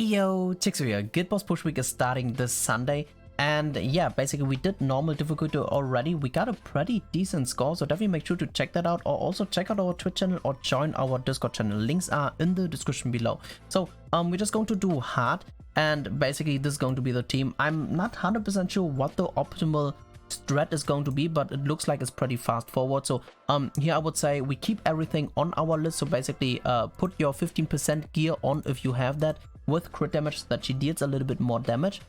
Ayo, Chiksua here. Guild Boss Push Week is starting this Sunday. And yeah, basically we did normal difficulty already. We got a pretty decent score, so definitely make sure to check that out, or also check out our Twitch channel or join our Discord channel. Links are in the description below. So we're just going to do hard, and basically this is going to be the team. I'm not 100% sure what the optimal strat is going to be, but it looks like it's pretty fast forward. So here I would say we keep everything on our list. So basically put your 15% gear on if you have that, with crit damage, so that she deals a little bit more damage.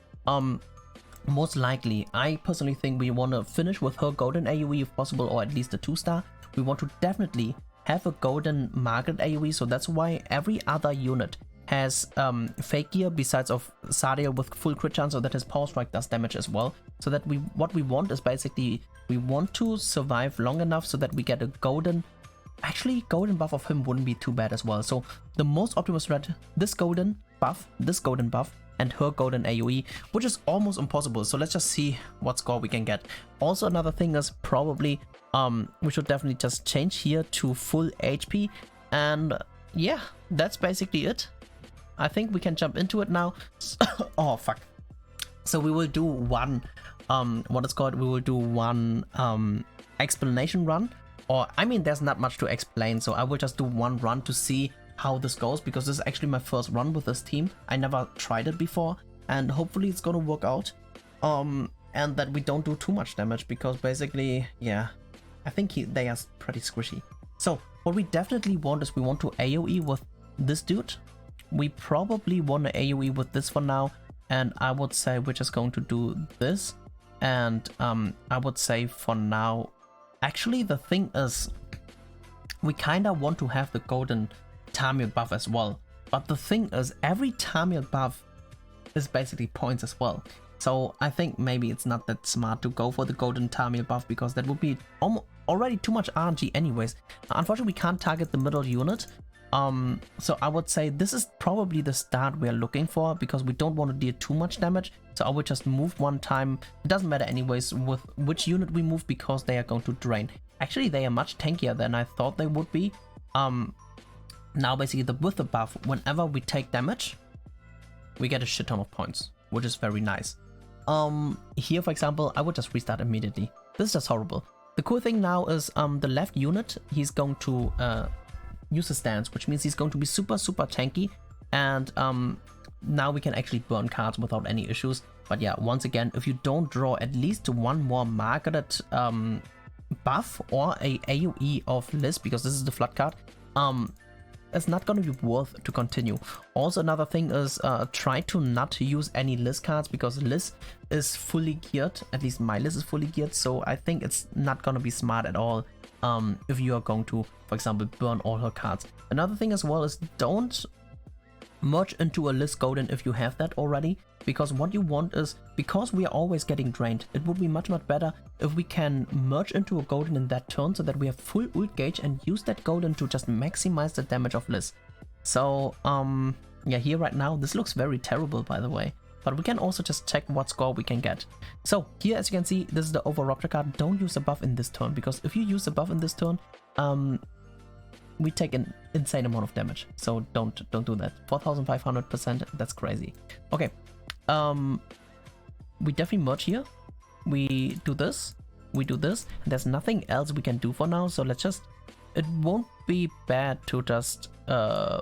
Most likely, I personally think we want to finish with her golden AoE if possible, or at least a 2-star. We want to definitely have a golden Margaret AoE, so that's why every other unit has fake gear besides of Sadia with full crit chance, so that his power strike does damage as well. So that what we want is basically we want to survive long enough so that we get a golden. Actually, golden buff of him wouldn't be too bad as well. So the most optimal strat: this golden buff, and her golden AoE, which is almost impossible. So let's just see what score we can get. Also, another thing is probably we should definitely just change here to full HP, and yeah, that's basically it. I think we can jump into it now. Oh fuck. So we will do one what it's called, we will do one explanation run, or I mean there's not much to explain, so I will just do one run to see how this goes, because this is actually my first run with this team. I never tried it before, and hopefully it's gonna work out, and that we don't do too much damage, because basically, yeah, I think they are pretty squishy. So what we definitely want is we want to AoE with this dude. We probably want to AoE with this for now, and I would say we're just going to do this, and I would say for now, actually the thing is we kinda want to have the golden Tamil buff as well, but the thing is every Tamil buff is basically points as well, so I think maybe it's not that smart to go for the golden Tamil buff, because that would be already too much RNG anyways. Unfortunately, we can't target the middle unit, so I would say this is probably the start we are looking for, because we don't want to deal too much damage. So I would just move one time. It doesn't matter anyways with which unit we move, because they are going to drain. Actually, they are much tankier than I thought they would be. Now basically with the buff, whenever we take damage, we get a shit ton of points, which is very nice. Here for example, I would just restart immediately. This is just horrible. The cool thing now is the left unit, he's going to use a stance, which means he's going to be super tanky, and now we can actually burn cards without any issues. But yeah, once again, if you don't draw at least one more Margaret buff or a AoE of Liz, because this is the flood card, it's not going to be worth to continue. Also, another thing is try to not use any Liz cards, because Liz is fully geared. At least my Liz is fully geared, so I think it's not going to be smart at all if you are going to, for example, burn all her cards. Another thing as well is don't merge into a Liz golden if you have that already, because what you want is, because we are always getting drained, it would be much better if we can merge into a golden in that turn, so that we have full ult gauge and use that golden to just maximize the damage of Liz. So yeah, here right now this looks very terrible, by the way, but we can also just check what score we can get. So here, as you can see, this is the over rupture card. Don't use a buff in this turn, because if you use a buff in this turn, we take an insane amount of damage. So don't do that. 4500%, that's crazy. Okay, we definitely merge here. We do this, we do this, and there's nothing else we can do for now. So let's just, it won't be bad to just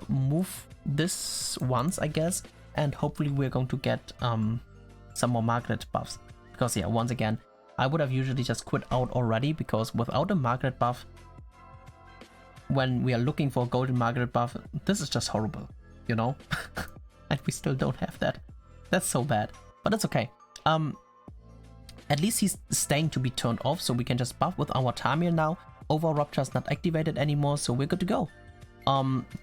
move this once, I guess, and hopefully we're going to get some more Margaret buffs, because yeah, once again, I would have usually just quit out already, because without a Margaret buff, when we are looking for a golden Margaret buff, this is just horrible, you know? And we still don't have that. That's so bad, but it's okay. At least he's staying to be turned off, so we can just buff with our Tamil now. Over Rupture is not activated anymore, so we're good to go.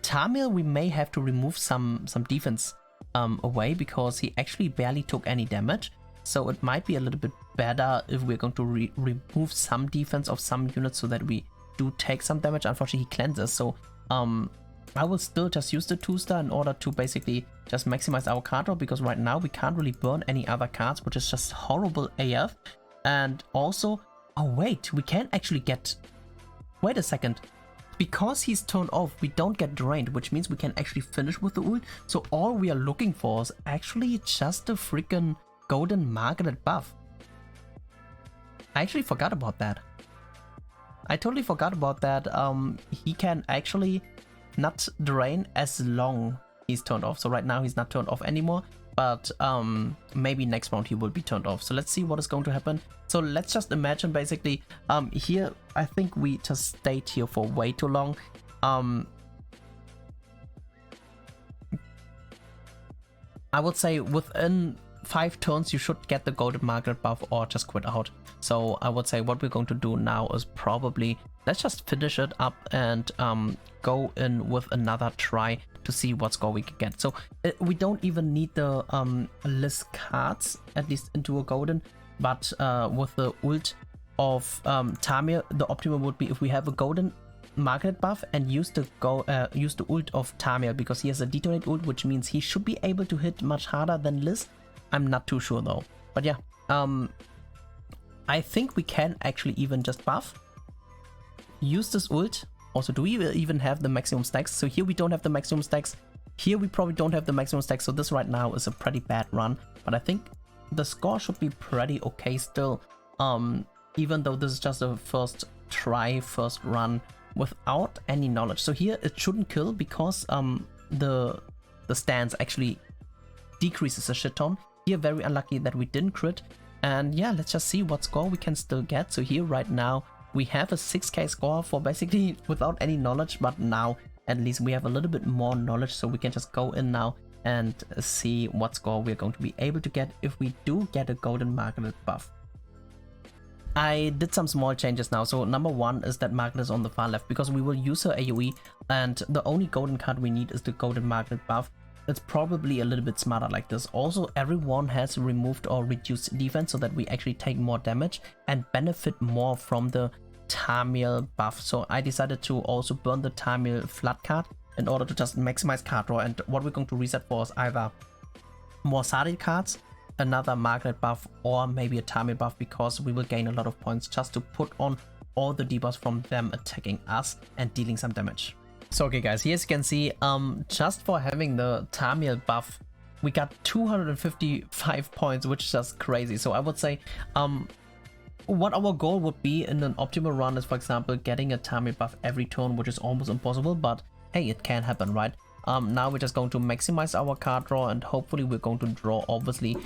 Tamil, we may have to remove some defense away, because he actually barely took any damage. So it might be a little bit better if we're going to remove some defense of some units, so that we do take some damage. Unfortunately, he cleanses, so I will still just use the 2-star in order to basically just maximize our card draw, because right now we can't really burn any other cards, which is just horrible AF. And also, oh wait, we can actually get, wait a second, because he's turned off, we don't get drained, which means we can actually finish with the ult. So all we are looking for is actually just a freaking golden magnet buff. I actually forgot about that. I totally forgot about that. He can actually not drain as long he's turned off. So right now he's not turned off anymore, but maybe next round he will be turned off. So let's see what is going to happen. So let's just imagine basically here, I think we just stayed here for way too long. I would say within 5 turns you should get the golden magnet buff or just quit out. So I would say what we're going to do now is probably let's just finish it up and go in with another try to see what score we can get. So we don't even need the list cards, at least into a golden, but with the ult of Tamir, the optimum would be if we have a golden magnet buff and use the ult of Tamir, because he has a detonate ult, which means he should be able to hit much harder than Liz. I'm not too sure though, but yeah, I think we can actually even just buff, use this ult. Also, do we even have the maximum stacks? So here we don't have the maximum stacks. Here we probably don't have the maximum stacks. So this right now is a pretty bad run, but I think the score should be pretty okay still. Even though this is just a first try, first run without any knowledge. So here it shouldn't kill because the stance actually decreases a shit ton. Here very unlucky that we didn't crit. And yeah, let's just see what score we can still get. So here right now we have a 6k score for basically without any knowledge, but now at least we have a little bit more knowledge, so we can just go in now and see what score we're going to be able to get if we do get a golden magnet buff. I did some small changes now. So number one is that Magnet is on the far left because we will use her AoE, and the only golden card we need is the golden magnet buff. It's probably a little bit smarter like this. Also, everyone has removed or reduced defense so that we actually take more damage and benefit more from the Tamil buff. So I decided to also burn the Tamil flood card in order to just maximize card draw. And what we're going to reset for is either more Sadi cards, another magnet buff, or maybe a Tamil buff, because we will gain a lot of points just to put on all the debuffs from them attacking us and dealing some damage. So okay guys, here you can see just for having the Tamil buff we got 255 points, which is just crazy. So I would say what our goal would be in an optimal run is, for example, getting a Tamil buff every turn, which is almost impossible, but hey, it can happen, right? Now we're just going to maximize our card draw, and hopefully we're going to draw obviously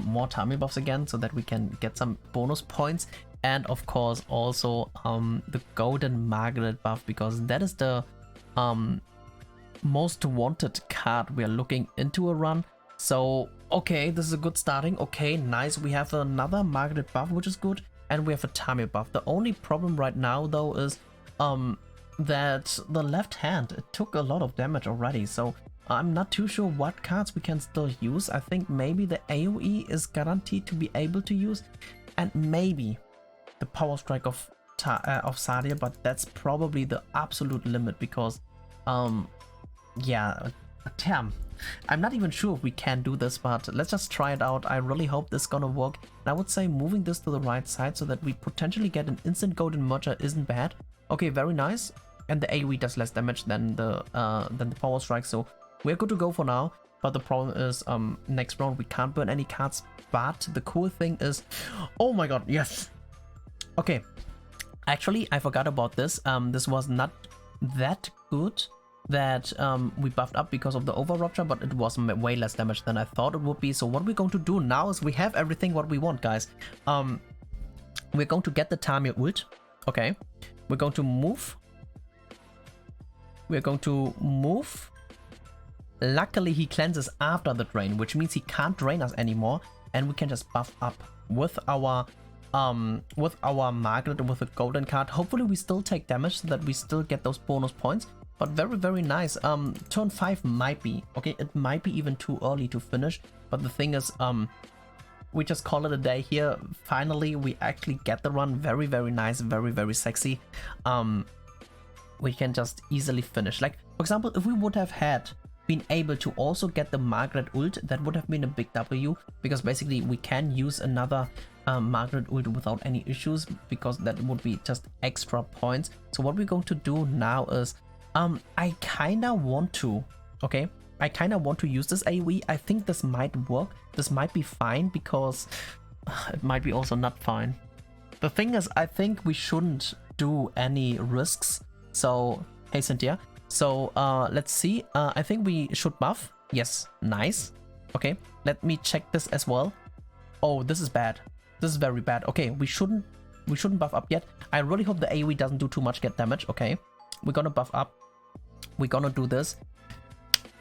more Tamil buffs again so that we can get some bonus points, and of course also the golden magnet buff, because that is the most wanted card we are looking into a run. So okay, this is a good starting. Okay, nice, we have another magnet buff, which is good, and we have a Tamil buff. The only problem right now though is that the left hand, it took a lot of damage already, so I'm not too sure what cards we can still use. I think maybe the AoE is guaranteed to be able to use, and maybe the power strike of Sadia, but that's probably the absolute limit, because yeah, damn, I'm not even sure if we can do this, but let's just try it out. I really hope this is gonna work, and I would say moving this to the right side so that we potentially get an instant golden merger isn't bad. Okay, very nice. And the AoE does less damage than the power strike, so we're good to go for now. But the problem is, next round we can't burn any cards. But the cool thing is, oh my god, yes. Okay, actually I forgot about this. This was not that good that we buffed up because of the over rupture, but it was way less damage than I thought it would be. So what we're going to do now is we have everything what we want, guys. We're going to get the Tamir ult. Okay, we're going to move. We're going to move. Luckily he cleanses after the drain, which means he can't drain us anymore, and we can just buff up with our magnet and with a golden card. Hopefully we still take damage so that we still get those bonus points, but very, very nice. Turn 5 might be okay, it might be even too early to finish, but the thing is, we just call it a day here. Finally we actually get the run. Very, very nice, very, very sexy. We can just easily finish. Like, for example, if we would have had been able to also get the Margaret ult, that would have been a big W, because basically we can use another Margaret ult without any issues, because that would be just extra points. So what we're going to do now is I kinda want to, okay, I kinda want to use this AoE. I think this might work. This might be fine, because it might be also not fine. The thing is, I think we shouldn't do any risks. So, hey Cynthia. So, let's see. I think we should buff. Yes, nice. Okay, let me check this as well. Oh, this is bad. This is very bad. Okay, we shouldn't buff up yet. I really hope the AoE doesn't do too much get damage. Okay, we're gonna buff up. We're gonna do this.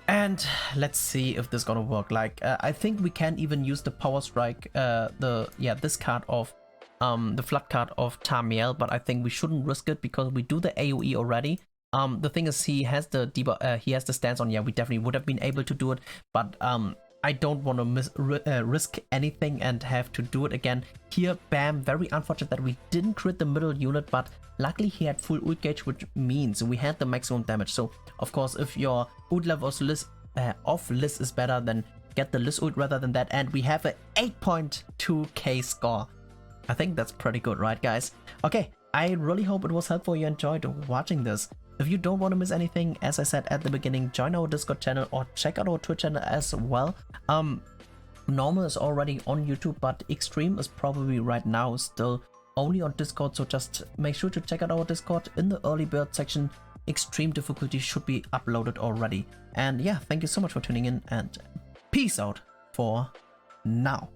And let's see if this is gonna work. Like, I think we can even use the power strike, this card of the flood card of Tamiel, but I think we shouldn't risk it because we do the AoE already. The thing is, he has the he has the stance on. Yeah, we definitely would have been able to do it, but I don't want to risk anything and have to do it again. Here, bam, very unfortunate that we didn't crit the middle unit, but luckily he had full ult gauge, which means we had the maximum damage. So of course, if your ult level off Liz is better, then get the Liz ult rather than that, and we have a 8.2k score. I think that's pretty good, right guys? Okay, I really hope it was helpful, you enjoyed watching this. If you don't want to miss anything, as I said at the beginning, join our Discord channel or check out our Twitch channel as well. Normal is already on YouTube, but Extreme is probably right now still only on Discord, so just make sure to check out our Discord. In the early bird section, Extreme difficulty should be uploaded already. And yeah, thank you so much for tuning in, and peace out for now.